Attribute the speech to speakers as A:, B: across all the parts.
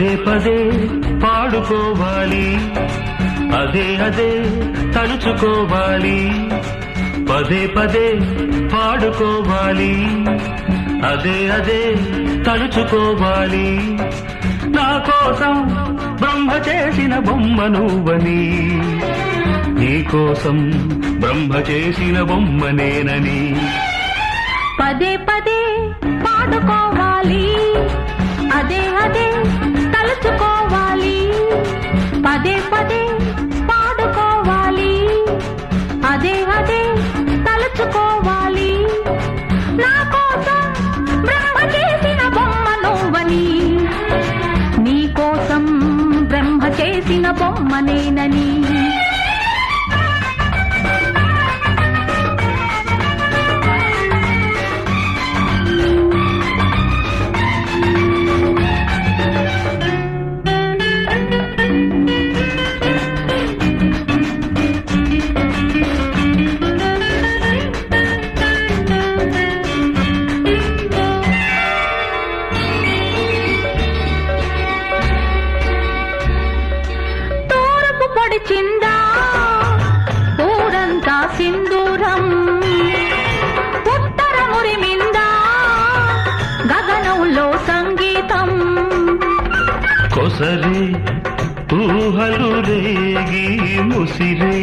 A: పదే పదే పాడుకోవాలి, అదే అదే తలుచుకోవాలి. పదే పదే పాడుకోవాలి, అదే అదే తలుచుకోవాలి. నా కోసం బ్రహ్మ చేసిన బొమ్మ నువ్వని, నీ కోసం బ్రహ్మ చేసిన బొమ్మ నేనని.
B: పదే పదే పాడుకోవాలి, అదే అదే తలుచుకోవాలి. పదే పదే పాడుకోవాలి, అదే అదే తలుచుకోవాలి. నా కోసం బ్రహ్మ చేసిన బొమ్మ నువ్వని, నీ కోసం బ్రహ్మ చేసిన బొమ్మ నేనని. చిందా ఊరంతా సింధూరం, ఉత్తర మురిమిందా గగనంలో సంగీతం.
A: కొసరి ఊహలు రేగి ముసిరే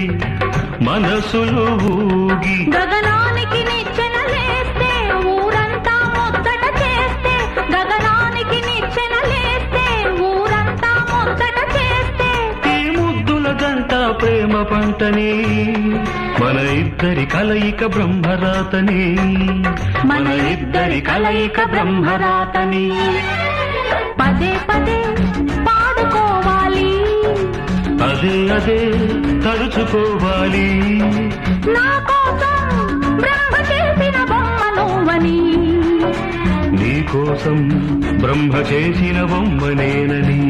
A: మనసులు ఊగి,
B: గగనానికి నిచ్చెన లేస్తే ఊరంతా ముచ్చట చేస్తే, గగనానికి నిచ్చెన లేస్తే ఊరంతా ముచ్చట చేస్తే.
A: గంట ప్రేమ పంటని, మన ఇద్దరి కలయిక బ్రహ్మరాతని, మన ఇద్దరి కలయిక బ్రహ్మరాతని.
B: పదే పదే పాడుకోవాలి,
A: అదే అదే తలుచుకోవాలి.
B: నా కోసం బ్రహ్మ చేసిన బొమ్మ నువ్వని,
A: నీ కోసం బ్రహ్మ చేసిన బొమ్మ నేనని.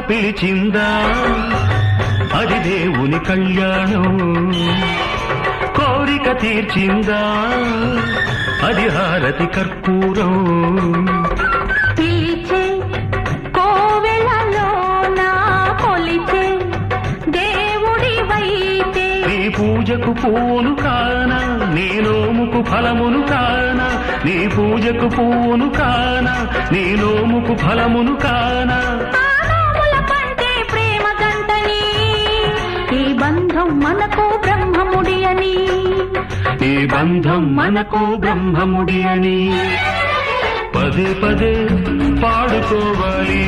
A: పిలిచిందా అది దేవుని కళ్యాణం, కోరిక తీర్చిందా అది హారతి కర్పూరం.
B: పిలిచే కోవెలలో కొలిచే దేవుడి వైతే,
A: నీ పూజకు పువ్వును కానా, నీ నోముకు ఫలమును కానా, నీ పూజకు పువ్వును కానా, నీ నోముకు ఫలమును కానా.
B: బంధం మనకు బ్రహ్మముడి అని,
A: ఈ బంధం మనకు బ్రహ్మముడి అని. పదే పదే పాడుకోవాలి,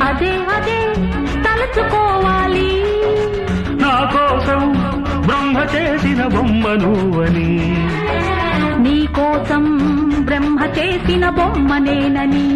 B: అదే అదే తలుచుకోవాలి.
A: నా కోసం బ్రహ్మ చేసిన బొమ్మ నువ్వని,
B: నీ కోసం బ్రహ్మ చేసిన బొమ్మ నేనని.